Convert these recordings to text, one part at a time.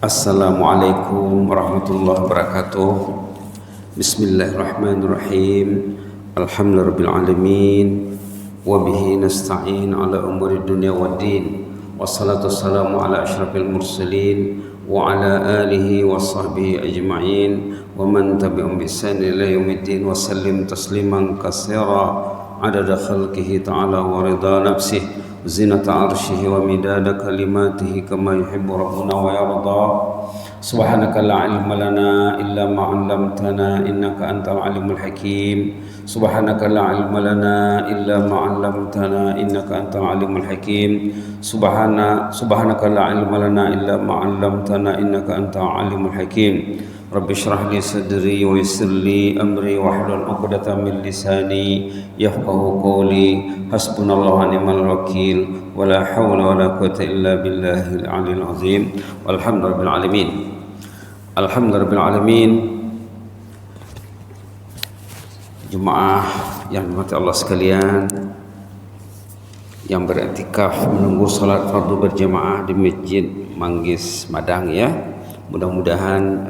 Assalamualaikum warahmatullahi wabarakatuh. Bismillahirrahmanirrahim. Alhamdulillahirabbil alamin wa bihi nasta'in ala umuri dunya waddin. Wassalatu wassalamu ala asyrafil mursalin wa ala alihi wa sahbihi ajma'in wa man tabi'ahum bi ihsan ila yaumiddin wa sallim tasliman katsira adada khalqihi ta'ala wa ridha nafsihi zinata arshihi wa midada kalimatihi kama yuhibbu rabbuna wa yarda. Subhanaka la ilma lana illa ma 'allamtana innaka antal alimul hakim. Subhanaka la ilma lana illa ma 'allamtana innaka antal alimul hakim. Subhanaka la ilma lana illa ma 'allamtana innaka antal alimul hakim. Rabbi shrah li sadri wa yassir li amri wahlul 'uqdatam min lisani yafqahu qawli. Hasbunallahu wa ni'mal wakil wa la hawla wa la quwwata illa billahil aliyil azim. Walhamdulillahil alamin. Alhamdulillahil alamin. Jemaah yang dirahmati Allah sekalian, yang beriktikaf menunggu salat fardu berjamaah di Masjid Manggis Madang ya. Mudah-mudahan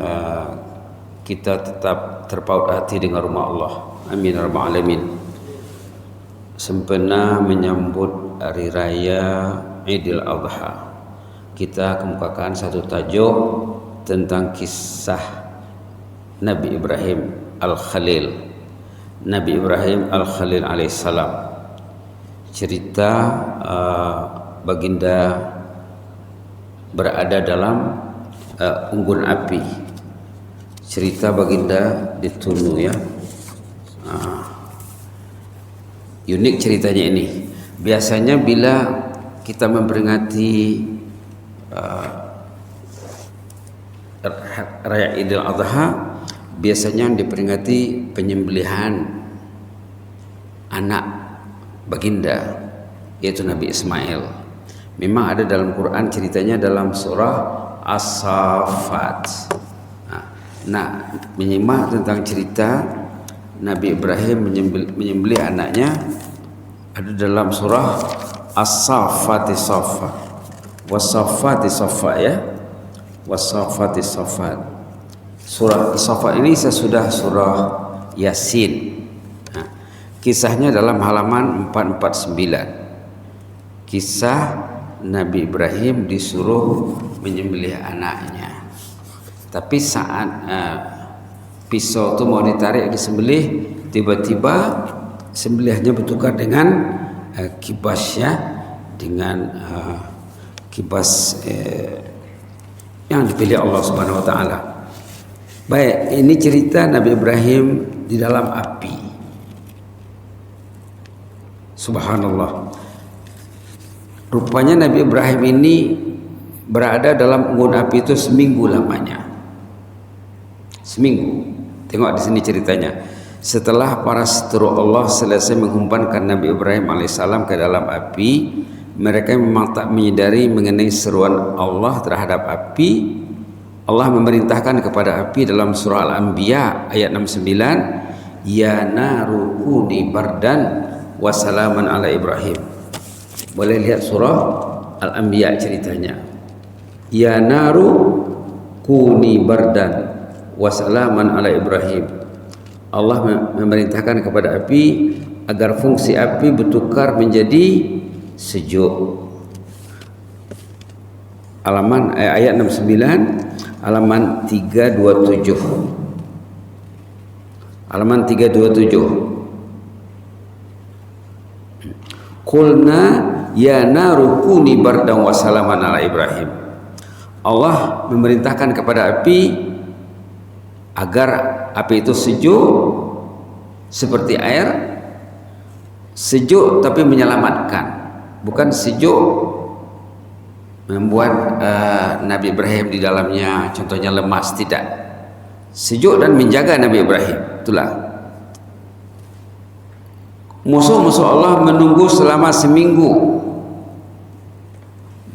kita tetap terpaut hati dengan rumah Allah. Amin ya rabbal alamin. Sempena menyambut hari raya Idul Adha, kita kemukakan satu tajuk tentang kisah Nabi Ibrahim Al-Khalil. Nabi Ibrahim Al-Khalil alaihissalam. Cerita baginda berada dalam unggun api. Cerita baginda ditunu ya. Unik ceritanya ini. Biasanya bila kita memperingati raya Idul Adha, biasanya diperingati penyembelihan anak baginda, yaitu Nabi Ismail. Memang ada dalam Quran ceritanya dalam surah As-Saffat. Nah, menyimak tentang cerita Nabi Ibrahim menyembelih anaknya ada dalam surah As-Saffati Saffa. Was-Saffati Saffa ya. Was-Saffati Saffat. Surah As-Saffat ini sesudah surah Yasin. Nah, kisahnya dalam halaman 449. Kisah Nabi Ibrahim disuruh menyembelih anaknya. Tapi saat pisau itu mau ditarik disembelih, tiba-tiba sembelihnya bertukar dengan kibasnya, dengan kibas yang dipilih Allah Subhanahu wa taala. Baik, ini cerita Nabi Ibrahim di dalam api. Subhanallah. Rupanya Nabi Ibrahim ini berada dalam unggun api itu seminggu lamanya. Seminggu. Tengok di sini ceritanya. Setelah para seteru Allah selesai menghumpankan Nabi Ibrahim alaihissalam ke dalam api, mereka memang tak menyadari mengenai seruan Allah terhadap api. Allah memerintahkan kepada api dalam surah Al-Anbiya ayat 69, ya naru kuni bardan wa salaman ala Ibrahim. Boleh lihat surah Al-Anbiya ceritanya. Ya naru kuni bardan wa salaman ala Ibrahim. Allah memerintahkan kepada api agar fungsi api bertukar menjadi sejuk. Halaman ayat 69, halaman 327. Halaman 327. Qulna ya naru kuni bardan wa salaman ala Ibrahim. Allah memerintahkan kepada api agar api itu sejuk seperti air, sejuk tapi menyelamatkan, bukan sejuk membuat Nabi Ibrahim di dalamnya contohnya lemas, tidak. Sejuk dan menjaga Nabi Ibrahim. Itulah musuh-musuh Allah menunggu selama seminggu,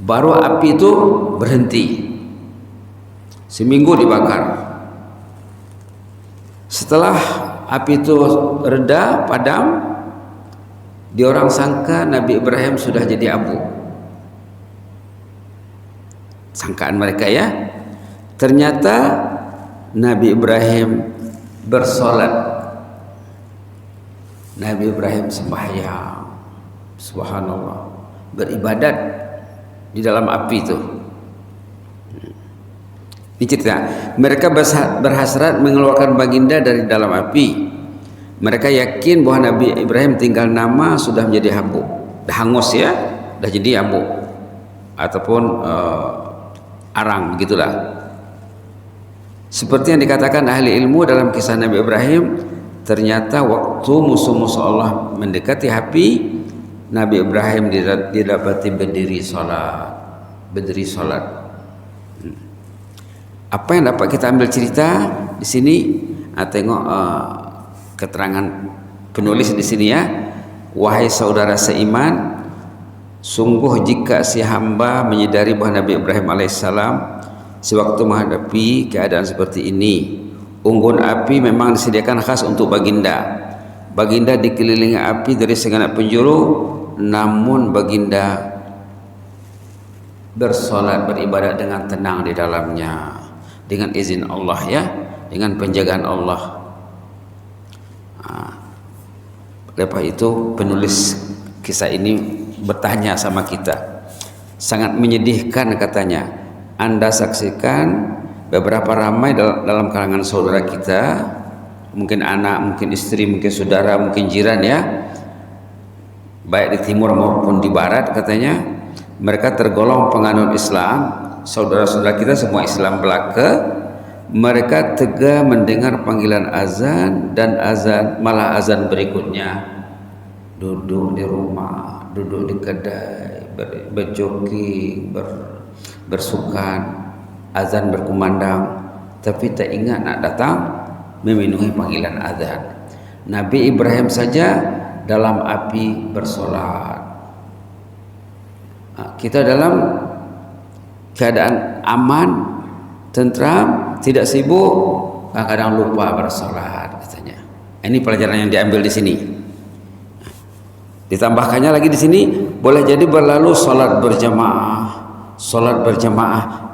baru api itu berhenti. Seminggu dibakar. Setelah api itu reda, padam, dia orang sangka Nabi Ibrahim sudah jadi abu. Sangkaan mereka ya. Ternyata Nabi Ibrahim bersolat, Nabi Ibrahim sembahyang, subhanallah, beribadat di dalam api itu. Ini cerita, mereka berhasrat mengeluarkan baginda dari dalam api. Mereka yakin bahwa Nabi Ibrahim tinggal nama sudah menjadi habuk, dah hangus ya, dah jadi habuk ataupun arang, begitulah. Seperti yang dikatakan ahli ilmu dalam kisah Nabi Ibrahim, ternyata waktu musuh-musuh Allah mendekati api, Nabi Ibrahim didapati berdiri salat. Apa yang dapat kita ambil cerita di sini? Tengok keterangan penulis di sini ya. Wahai saudara seiman, sungguh jika si hamba menyadari bahwa Nabi Ibrahim alaihissalam sewaktu menghadapi keadaan seperti ini, unggun api memang disediakan khas untuk baginda. Baginda dikelilingi api dari segenap penjuru, namun baginda bersolat, beribadat dengan tenang di dalamnya, dengan izin Allah ya, dengan penjagaan Allah. Lepas itu penulis kisah ini bertanya sama kita, sangat menyedihkan katanya, Anda saksikan beberapa ramai dalam kalangan saudara kita, mungkin anak, mungkin istri, mungkin saudara, mungkin jiran ya, baik di timur maupun di barat katanya, mereka tergolong penganut Islam. Saudara-saudara kita semua Islam belaka, mereka tega mendengar panggilan azan dan malah azan berikutnya duduk di rumah, duduk di kedai, berjogging, bersukan, azan berkumandang, tapi tak ingat nak datang memenuhi panggilan azan. Nabi Ibrahim saja dalam api bersolat. Kita dalam keadaan aman, tentram, tidak sibuk, kadang-kadang lupa bersolat katanya. Ini pelajaran yang diambil di sini. Ditambahkannya lagi di sini, boleh jadi berlalu solat berjamaah,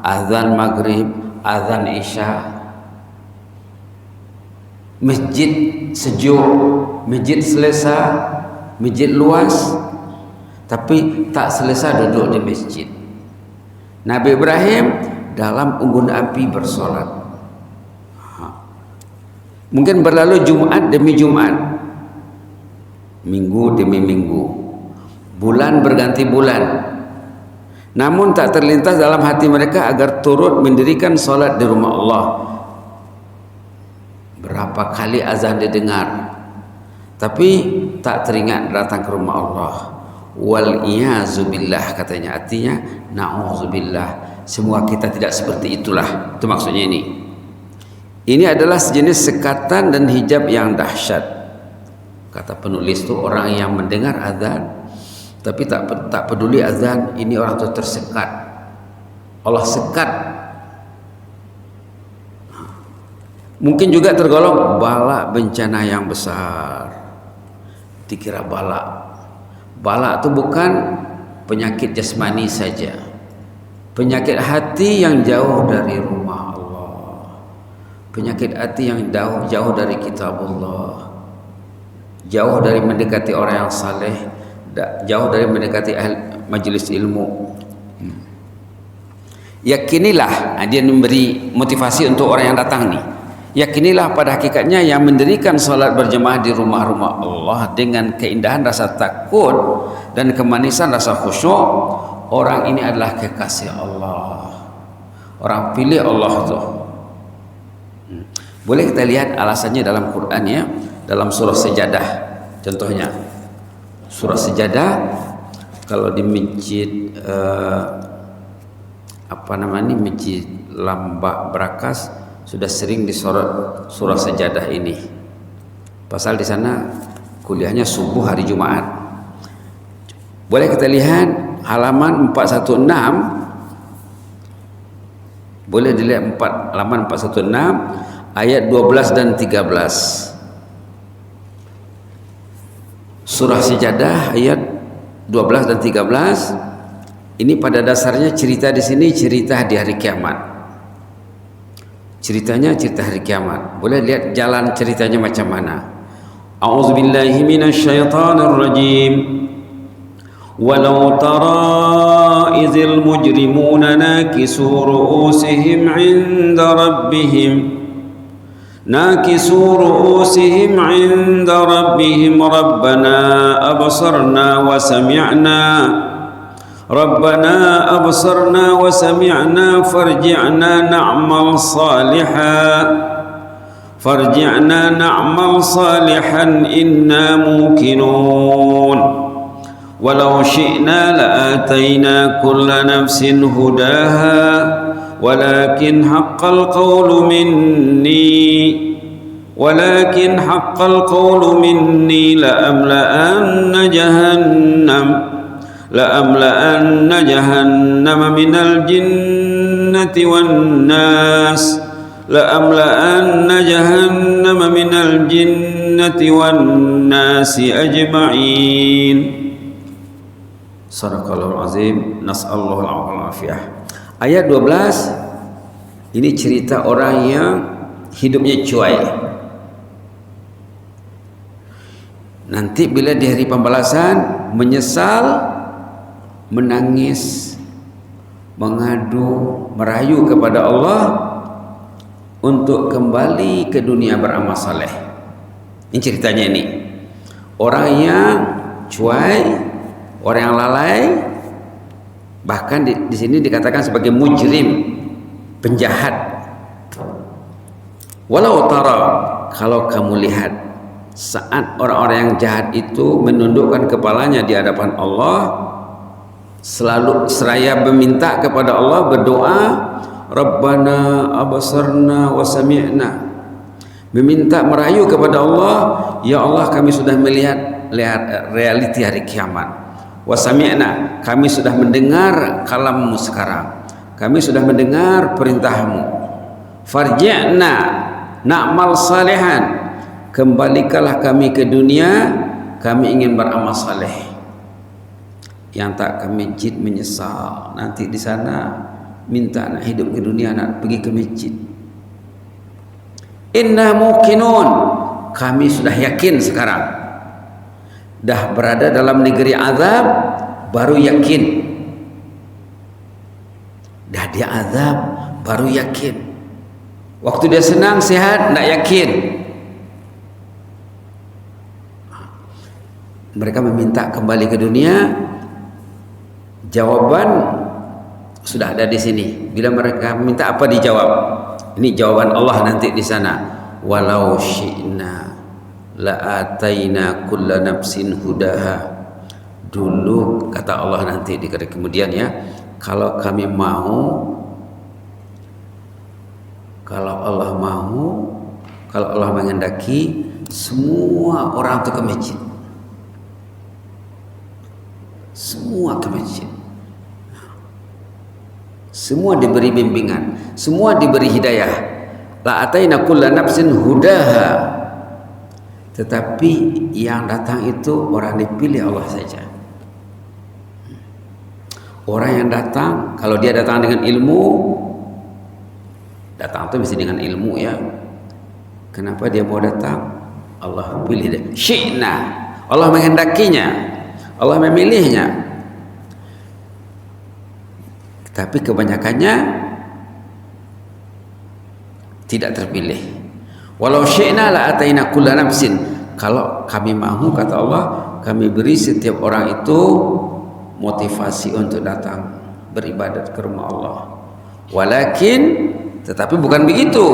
azan maghrib, azan isya, masjid sejuk, masjid selesa, masjid luas, tapi tak selesa duduk di masjid. Nabi Ibrahim dalam unggun api bersolat. Mungkin berlalu Jumat demi Jumat, minggu demi minggu, bulan berganti bulan, namun tak terlintas dalam hati mereka agar turut mendirikan solat di rumah Allah. Berapa kali azan didengar, tapi tak teringat datang ke rumah Allah. Wal iyazubillah katanya, artinya na'udzubillah, semua kita tidak seperti itulah, itu maksudnya ini. Ini adalah sejenis sekatan dan hijab yang dahsyat. Kata penulis itu, orang yang mendengar azan tapi tak peduli azan, ini orang itu tersekat, Allah sekat. Mungkin juga tergolong bala bencana yang besar. Dikira bala itu bukan penyakit jasmani saja, penyakit hati yang jauh dari rumah Allah, penyakit hati yang jauh dari kitab Allah, jauh dari mendekati orang yang saleh, jauh dari mendekati majelis ilmu. Yakinilah, dia memberi motivasi untuk orang yang datang nih. Yakinilah pada hakikatnya yang mendirikan salat berjemaah di rumah-rumah Allah dengan keindahan rasa takut dan kemanisan rasa khusyuk, orang ini adalah kekasih Allah, orang pilih Allah tuh. Boleh kita lihat alasannya dalam Quran ya, dalam surah Sajadah contohnya. Surah Sajadah kalau di masjid masjid Lambak Brakas sudah sering disorot surah Sajadah ini. Pasal di sana kuliahnya subuh hari Jumat. Boleh kita lihat halaman 416. Boleh dilihat halaman 416 ayat 12 dan 13. Surah Sajadah ayat 12 dan 13. Ini pada dasarnya cerita di sini cerita di hari kiamat. Ceritanya cerita hari kiamat. Boleh lihat jalan ceritanya macam mana. A'udzubillahi minasyaitonir rajim. Walau tara idzil mujrimuna nakisu ru'usihim 'inda rabbihim عند ربهم ربنا أبصرنا وسمعنا فارجعنا نعمل صالحا إنا موقنون ولو شئنا لآتينا كل نفس هداها ولكن حق القول مني لأملأن جهنم من الجنة والناس أجمعين. Sadaqallahul azim. Nas'allahu al-afiyah. Ayat 12 ini cerita orang yang hidupnya cuai. Nanti bila di hari pembalasan menyesal, menangis, mengadu, merayu kepada Allah untuk kembali ke dunia beramal saleh. Ini ceritanya ini. Orang yang cuai, orang yang lalai, bahkan di sini dikatakan sebagai mujrim, penjahat. Walau tara, kalau kamu lihat saat orang-orang yang jahat itu menundukkan kepalanya di hadapan Allah, selalu seraya meminta kepada Allah, berdoa, Rabbana abasarna wa sami'na, meminta merayu kepada Allah, ya Allah kami sudah melihat realiti hari kiamat, wa sami'na, kami sudah mendengar kalammu sekarang, kami sudah mendengar perintahmu, farji'na na'mal salihan, kembalikanlah kami ke dunia, kami ingin beramal saleh. Yang tak ke masjid menyesal, nanti di sana minta nak hidup ke dunia, nak pergi ke masjid. Inna muqinun, kami sudah yakin sekarang, dah berada dalam negeri azab, baru yakin. Dah dia azab, baru yakin. Waktu dia senang sehat, nak yakin. Mereka meminta kembali ke dunia. Jawaban sudah ada di sini. Bila mereka minta apa dijawab? Ini jawaban Allah nanti di sana. Walau syi'na la'ataina kulla nafsin hudaha. Dulu kata Allah nanti di kemudian ya, kalau kami mau, kalau Allah mau, kalau Allah menghendaki, semua orang itu ke masjid. Semua ke masjid. Semua diberi bimbingan, semua diberi hidayah. La ataina kulla nafsin hudaha. Tetapi yang datang itu orang dipilih Allah saja. Orang yang datang, kalau dia datang dengan ilmu, datang itu mesti dengan ilmu ya. Kenapa dia mau datang? Allah pilih dia. Syi'na, Allah menghendakinya, Allah memilihnya. Tapi kebanyakannya tidak terpilih. Walau syi'na la ataina kulla nafsin, kalau kami mahu kata Allah, kami beri setiap orang itu motivasi untuk datang beribadat ke rumah Allah. Walakin, tetapi bukan begitu.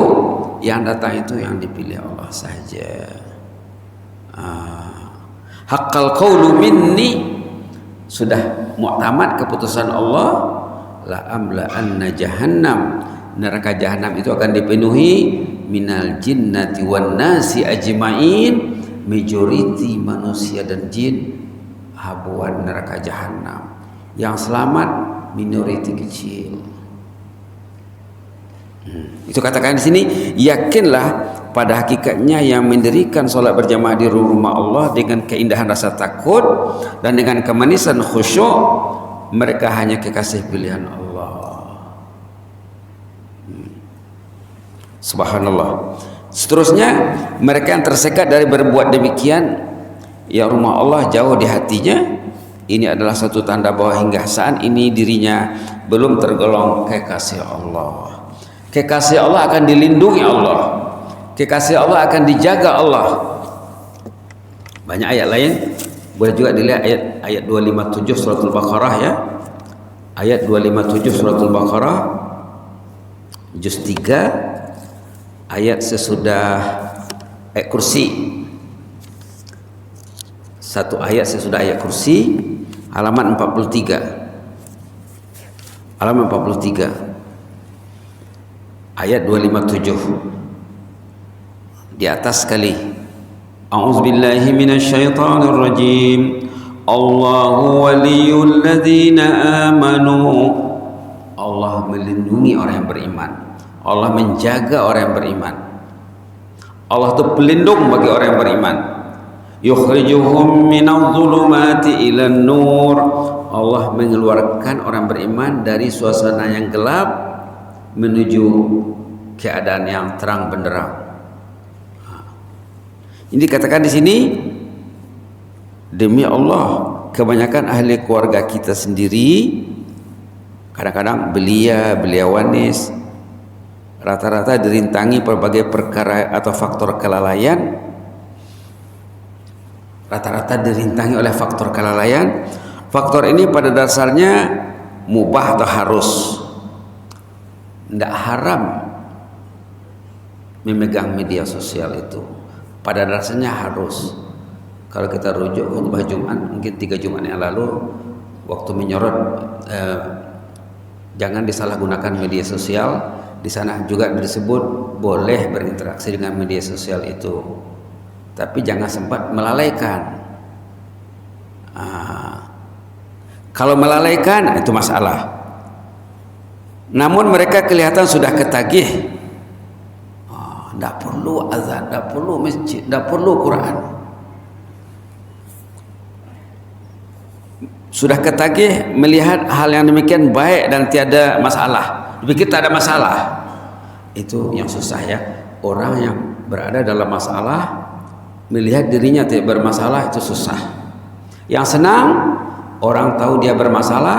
Yang datang itu yang dipilih Allah saja. Haqqal qawlu minni, sudah mu'tamad keputusan Allah. La amla anna jahannam, neraka jahanam itu akan dipenuhi minal jinnati wan nasi ajma'in, majority manusia dan jin habuan neraka jahanam. Yang selamat minoriti kecil. Itu katakan di sini, yakinlah pada hakikatnya yang mendirikan solat berjamaah di rumah Allah dengan keindahan rasa takut dan dengan kemanisan khusyuk, mereka hanya kekasih pilihan Allah. Subhanallah. Seterusnya, mereka yang tersekat dari berbuat demikian, ya rumah Allah jauh di hatinya. Ini adalah satu tanda bahwa hingga saat ini dirinya belum tergolong kekasih Allah. Kekasih Allah akan dilindungi Allah. Kekasih Allah akan dijaga Allah. Banyak ayat lain, boleh juga dilihat ayat 257 surat Al-Baqarah ya. Ayat 257 surat Al-Baqarah juz 3 ayat sesudah ayat kursi. Satu ayat sesudah ayat kursi, halaman 43. Halaman 43. Ayat 257. Di atas sekali. A'udzubillahi minasyaitonir rajim. Allahu waliyul ladzina amanu. Allah melindungi orang yang beriman. Allah menjaga orang yang beriman. Allah itu pelindung bagi orang yang beriman. Yukhrijuhum minadh-dhulumati ilan nur. Allah mengeluarkan orang beriman dari suasana yang gelap menuju keadaan yang terang benderang. Ini dikatakan di sini, demi Allah, kebanyakan ahli keluarga kita sendiri kadang-kadang beliawanis, rata-rata dirintangi berbagai perkara atau faktor kelalaian. Rata-rata dirintangi oleh faktor kelalaian. Faktor ini pada dasarnya mubah atau harus. Tidak haram memegang media sosial itu. Pada dasarnya harus. Kalau kita rujuk khutbah Jumat mungkin 3 Jumat yang lalu, waktu menyorot jangan disalahgunakan media sosial. Di sana juga disebut boleh berinteraksi dengan media sosial itu, tapi jangan sempat melalaikan. Kalau melalaikan itu masalah. Namun mereka kelihatan sudah ketagih. Tidak perlu azan, tidak perlu masjid, tidak perlu Quran. Sudah ketagih melihat hal yang demikian baik dan tiada masalah. Dipikir tak ada masalah. Itu yang susah ya. Orang yang berada dalam masalah melihat dirinya tidak bermasalah itu susah. Yang senang orang tahu dia bermasalah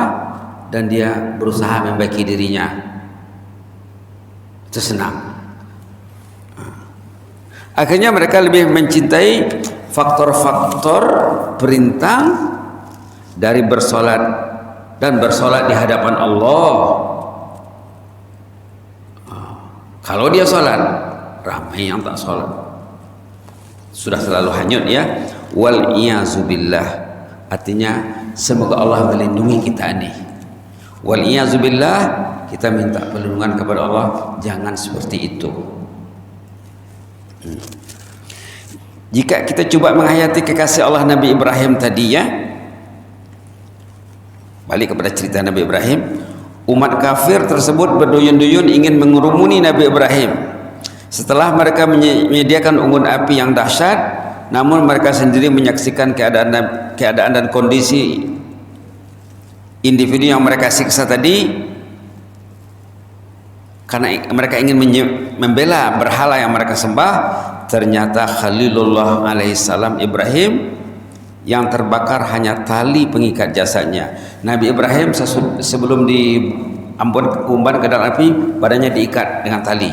dan dia berusaha membaiki dirinya. Itu senang. Akhirnya mereka lebih mencintai faktor-faktor perintah dari bersolat dan bersolat di hadapan Allah. Kalau dia solat, ramai yang tak solat. Sudah selalu hanyut ya. Wal iyazubillah. Artinya semoga Allah melindungi kita ini. Wal iyazubillah, kita minta perlindungan kepada Allah jangan seperti itu. Jika kita coba menghayati kekasih Allah Nabi Ibrahim tadi ya, balik kepada cerita Nabi Ibrahim, umat kafir tersebut berduyun-duyun ingin mengerumuni Nabi Ibrahim. Setelah mereka menyediakan unggun api yang dahsyat, namun mereka sendiri menyaksikan keadaan dan kondisi individu yang mereka siksa tadi, karena mereka ingin membela berhala yang mereka sembah. Ternyata Khalilullah alaihissalam Ibrahim yang terbakar hanya tali pengikat jasadnya. Nabi Ibrahim sebelum diumbar ke dalam api, badannya diikat dengan tali,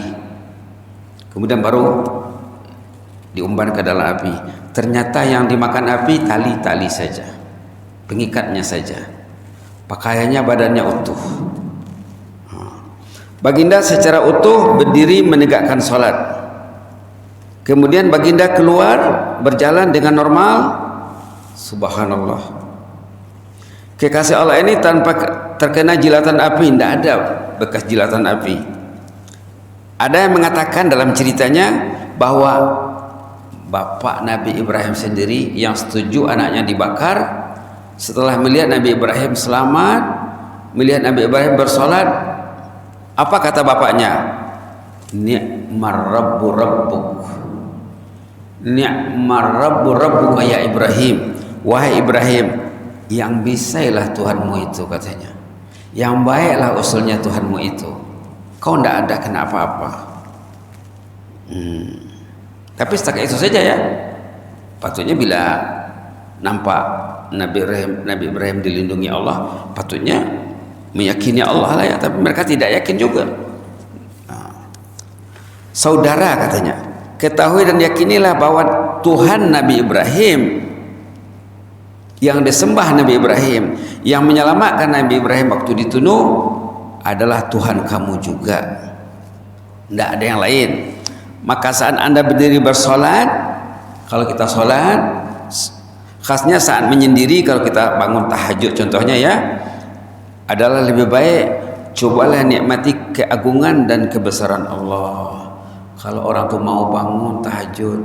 kemudian baru diumbar ke dalam api. Ternyata yang dimakan api tali-tali saja, pengikatnya saja, pakaiannya badannya utuh. Baginda secara utuh berdiri menegakkan sholat. Kemudian baginda keluar berjalan dengan normal. Subhanallah. Kekasih Allah ini tanpa terkena jilatan api, tidak ada bekas jilatan api. Ada yang mengatakan dalam ceritanya bahwa bapak Nabi Ibrahim sendiri yang setuju anaknya dibakar, setelah melihat Nabi Ibrahim selamat, melihat Nabi Ibrahim bersolat, apa kata bapaknya? Ni'mar rabbu rabbuk, ni'mar rabbu rabbuka ya Ibrahim. Wahai Ibrahim, yang bisailah Tuhanmu itu, katanya. Yang baiklah usulnya Tuhanmu itu. Kau tidak ada kena apa-apa. Tapi setakat itu saja ya. Patutnya bila nampak Nabi Ibrahim dilindungi Allah, patutnya meyakini Allah lah ya. Tapi mereka tidak yakin juga. Saudara katanya, ketahui dan yakinilah bahwa Tuhan Nabi Ibrahim, yang disembah Nabi Ibrahim, yang menyelamatkan Nabi Ibrahim waktu ditunuh, adalah Tuhan kamu juga. Tidak ada yang lain. Maka saat anda berdiri bersolat, kalau kita solat, khasnya saat menyendiri, kalau kita bangun tahajud contohnya ya, adalah lebih baik cobalah nikmati keagungan dan kebesaran Allah. Kalau orang tu mau bangun tahajud,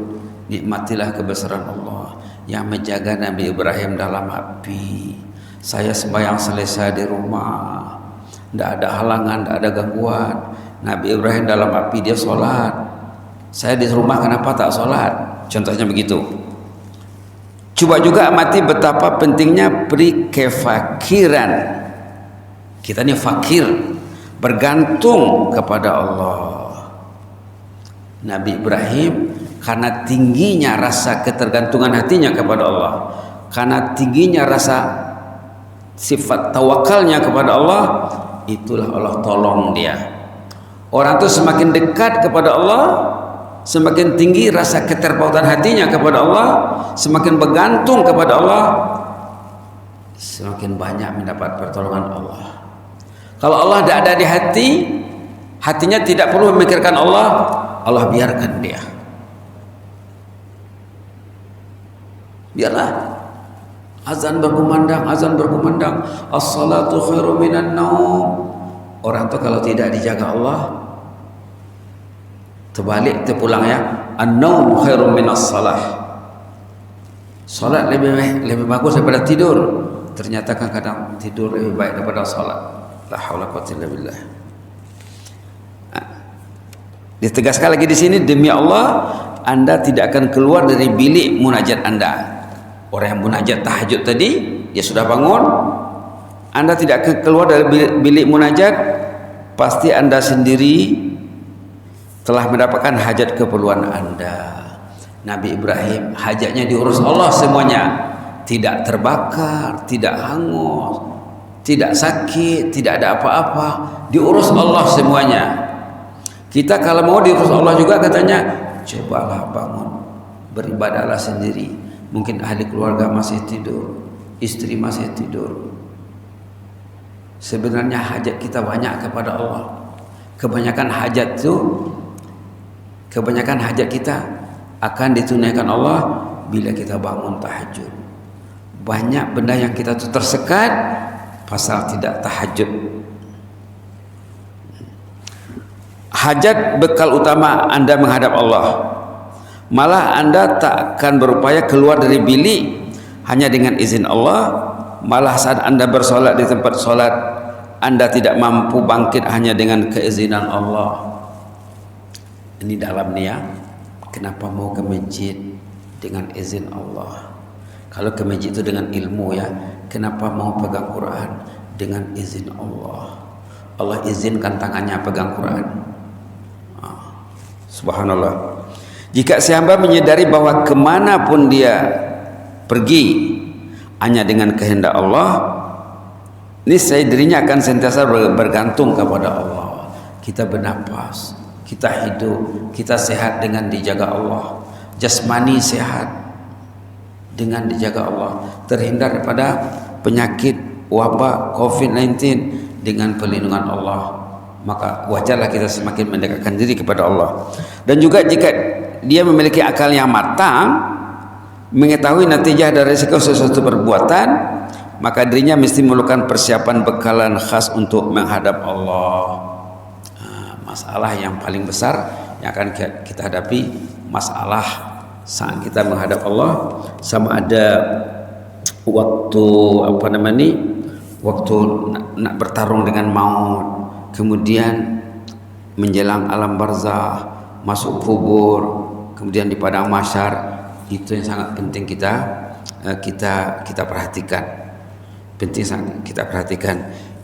nikmatilah kebesaran Allah yang menjaga Nabi Ibrahim dalam api. Saya sembahyang selesai di rumah, tidak ada halangan, tidak ada gangguan. Nabi Ibrahim dalam api dia solat. Saya di rumah kenapa tak solat? Contohnya begitu. Coba juga amati betapa pentingnya beri kefakiran. Kita ini fakir, bergantung kepada Allah. Nabi Ibrahim karena tingginya rasa ketergantungan hatinya kepada Allah, karena tingginya rasa sifat tawakalnya kepada Allah, itulah Allah tolong dia. Orang itu semakin dekat kepada Allah, semakin tinggi rasa keterpautan hatinya kepada Allah, semakin bergantung kepada Allah, semakin banyak mendapat pertolongan Allah. Kalau Allah tidak ada di hati, hatinya tidak perlu memikirkan Allah, Allah biarkan dia. Biarlah azan berkumandang, as-salatu khairu minan naum. Orang itu kalau tidak dijaga Allah, terbalik terpulang ya, an-naum khairu minas salah. Salat lebih bagus daripada tidur. Ternyata kadang tidur lebih baik daripada salat. La haula quwwata illa billah. Ditegaskan lagi di sini, demi Allah Anda tidak akan keluar dari bilik munajat Anda. Orang yang munajat tahajud tadi, dia sudah bangun, Anda tidak akan keluar dari bilik munajat, pasti Anda sendiri telah mendapatkan hajat keperluan Anda. Nabi Ibrahim hajatnya diurus Allah semuanya, tidak terbakar, tidak hangus, tidak sakit, tidak ada apa-apa, diurus Allah semuanya. Kita kalau mau diurus Allah juga katanya, cobalah bangun, beribadahlah sendiri. Mungkin ahli keluarga masih tidur, istri masih tidur. Sebenarnya hajat kita banyak kepada Allah. Kebanyakan hajat kita akan ditunaikan Allah bila kita bangun tahajud. Banyak benda yang kita tuh tersekat pasal tidak tahajud. Hajat bekal utama Anda menghadap Allah. Malah Anda tak akan berupaya keluar dari bilik hanya dengan izin Allah. Malah saat Anda bersolat di tempat solat, Anda tidak mampu bangkit hanya dengan keizinan Allah. Ini dalam nih ya. Kenapa mau ke masjid dengan izin Allah? Kalau ke masjid itu dengan ilmu ya. Kenapa mau pegang Quran dengan izin Allah? Allah izinkan tangannya pegang Quran. Subhanallah. Jika si hamba menyadari bahwa kemanapun dia pergi hanya dengan kehendak Allah, niscaya dirinya akan sentiasa bergantung kepada Allah. Kita bernapas, kita hidup, kita sehat dengan dijaga Allah. Jasmani sehat dengan dijaga Allah, terhindar daripada penyakit wabak COVID-19 dengan perlindungan Allah. Maka wajarlah kita semakin mendekatkan diri kepada Allah. Dan juga jika dia memiliki akal yang matang, mengetahui natijah dari risiko sesuatu perbuatan, maka dirinya mesti memerlukan persiapan bekalan khas untuk menghadap Allah. Masalah yang paling besar yang akan kita hadapi, masalah saat kita menghadap Allah, sama ada waktu waktu nak bertarung dengan maut, kemudian menjelang alam barzah, masuk kubur, kemudian di padang mahsyar. Itu yang sangat penting kita perhatikan. Penting sangat kita perhatikan.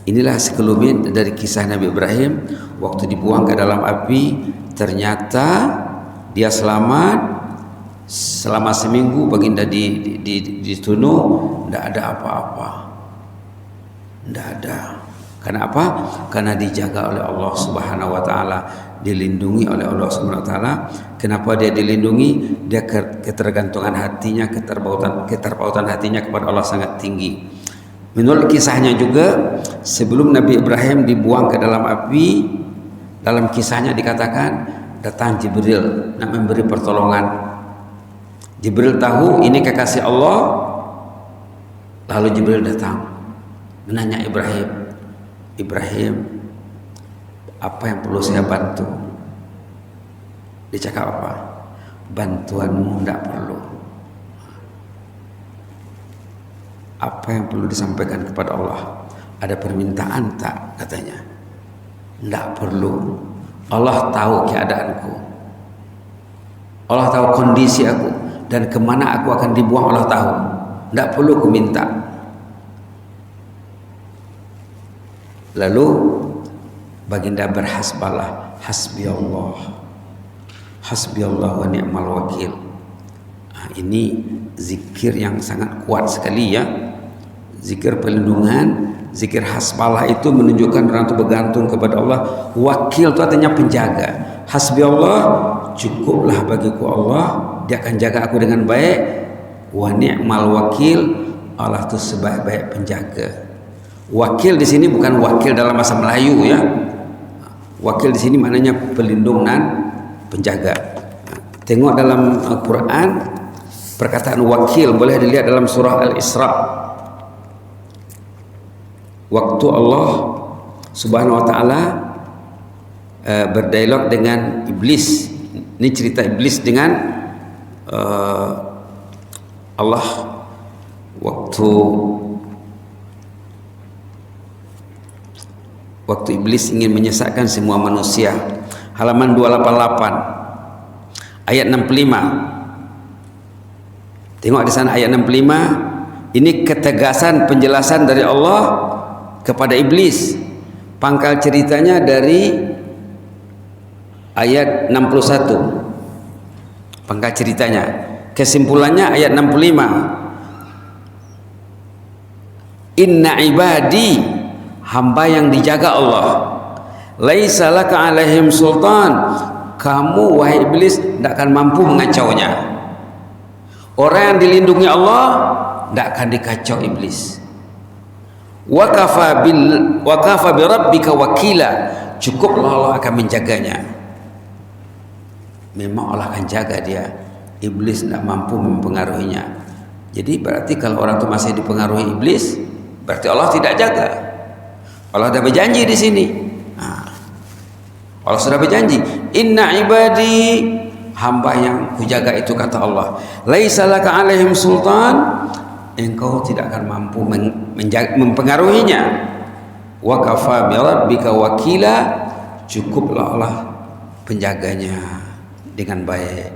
Inilah sekelumit dari kisah Nabi Ibrahim waktu dibuang ke dalam api. Ternyata dia selamat selama seminggu. Baginda ditunuh, tidak ada apa-apa, tidak ada. Karena apa? Karena dijaga oleh Allah Subhanahu wa taala, dilindungi oleh Allah Subhanahu wa taala. Kenapa dia dilindungi? Dia ketergantungan hatinya, keterpautan hatinya kepada Allah sangat tinggi. Menurut kisahnya juga, sebelum Nabi Ibrahim dibuang ke dalam api, dalam kisahnya dikatakan datang Jibril nak memberi pertolongan. Jibril tahu ini kekasih Allah, lalu Jibril datang menanya Ibrahim, apa yang perlu saya bantu? Dia cakap apa? Bantuanmu tidak perlu. Apa yang perlu disampaikan kepada Allah? Ada permintaan tak? Katanya. Tidak perlu. Allah tahu keadaanku. Allah tahu kondisi aku dan kemana aku akan dibuang. Allah tahu. Tidak perlu ku minta. Lalu baginda berhasbalah, hasbi Allah wa ni'mal wakil. Ini zikir yang sangat kuat sekali ya. Zikir perlindungan, zikir hasbalah itu menunjukkan orang itu bergantung kepada Allah. Wakil itu artinya penjaga. Hasbi Allah, cukuplah bagiku Allah, dia akan jaga aku dengan baik. Wa ni'mal wakil, Allah itu sebaik-baik penjaga. Wakil di sini bukan wakil dalam bahasa Melayu ya. Wakil di sini maknanya pelindung dan penjaga. Tengok dalam Al-Quran perkataan wakil boleh dilihat dalam surah Al-Isra. Waktu Allah Subhanahu wa taala berdialog dengan iblis. Ini cerita iblis dengan Allah waktu iblis ingin menyesatkan semua manusia. Halaman 288 ayat 65. Tengok di sana ayat 65. Ini ketegasan penjelasan dari Allah kepada iblis. Pangkal ceritanya dari ayat 61. Pangkal ceritanya. Kesimpulannya ayat 65. Inna ibadi, hamba yang dijaga Allah, laisa laka alaihim sultan, kamu wahai iblis tidak akan mampu mengacaunya. Orang yang dilindungi Allah tidak akan dikacau iblis. Wa kafa bi rabbika wakila, cukuplah Allah akan menjaganya. Memang Allah akan jaga dia, iblis tidak mampu mempengaruhinya. Jadi berarti kalau orang itu masih dipengaruhi iblis, berarti Allah tidak jaga. Allah sudah berjanji di sini. Allah sudah berjanji, inna ibadi, hamba yang kujaga itu kata Allah, laisa laka alaihim sultan, engkau tidak akan mampu mempengaruhinya. Wa kafa bi rabbika wakila, cukuplah Allah penjaganya dengan baik.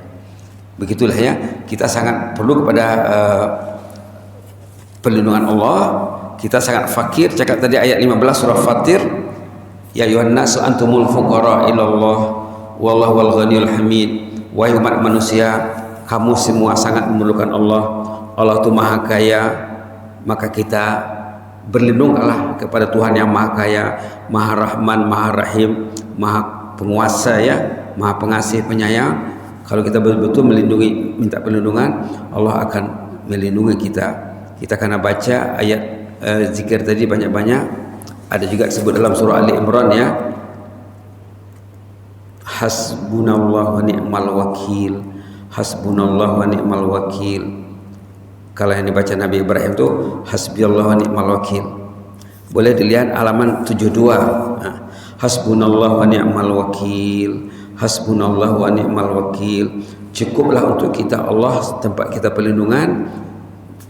Begitulah ya, kita sangat perlu kepada perlindungan Allah. Kita sangat fakir. Cakap tadi ayat 15 surah Fatir, ya ayuhan nasu antumul fuqara ilallah wallahu wal ghaniyul hamid. Wahai umat manusia, kamu semua sangat memerlukan Allah. Allah itu maha kaya, maka kita berlindunglah kepada Tuhan yang maha kaya, maha rahman, maha rahim, maha penguasa ya, maha pengasih penyayang. Kalau kita betul-betul melindungi, minta perlindungan, Allah akan melindungi kita. Kita kena baca ayat zikir tadi banyak-banyak. Ada juga disebut dalam surah Ali Imran ya, hasbunallah wa ni'mal wakil, hasbunallah wa ni'mal wakil. Kalau yang dibaca Nabi Ibrahim itu hasbiyallah wa ni'mal wakil. Boleh dilihat halaman 72. Hasbunallah wa ni'mal wakil, hasbunallah wa ni'mal wakil. Cukuplah untuk kita Allah tempat kita perlindungan,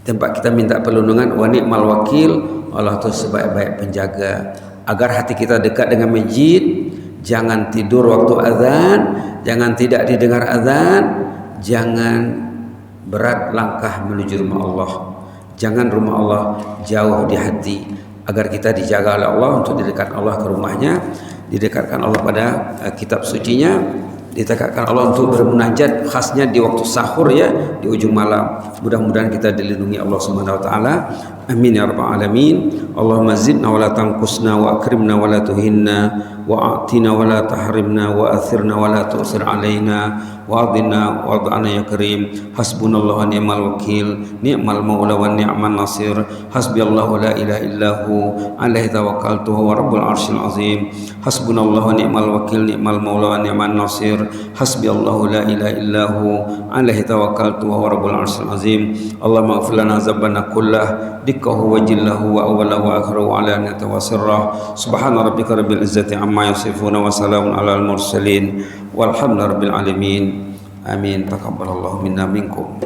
tempat kita minta perlindungan. Wa ni'mal wakil, Allah itu sebaik-baik penjaga. Agar hati kita dekat dengan masjid, jangan tidur waktu azan, jangan tidak didengar azan, jangan berat langkah menuju rumah Allah, jangan rumah Allah jauh di hati. Agar kita dijaga oleh Allah untuk didekatkan Allah ke rumahnya, didekatkan Allah pada kitab sucinya, ditegakkan Allah untuk bermunajat khasnya di waktu sahur ya, di ujung malam. Mudah-mudahan kita dilindungi Allah Subhanahu wa taala. Amin ya rabbal alamin. Allahumma zidna wa la tanqusna wa akrimna wa la tuhinna wa a'tina wa la tahrimna wa athirna wa la tu'sir alaina wa adina wa adana ya karim. Hasbunallahu wa ni'mal wakil, ni'mal maula wa ni'man nasir. Hasbiyallahu la ilaha illahu alaihi tawakkaltu wa rabbul arsyil azim. Hasbunallahu wa ni'mal wakil, ni'mal maula wa ni'man nasir. Hasbiyallahu la ilaha illahu alaihi tawakkaltu wa rabbul arsyil azim. Allahumma ighfir lana dzambana kullah dikkahu wa jillahu wa awwalahu wa akhirahu wa alaniyatahu wa sirrah. Subhana rabbika rabbil izzati amma yasifuna wa salamun alal mursalin walhamdulillahi rabbil alamin. Amin. Taqabbalallahu minna minkum.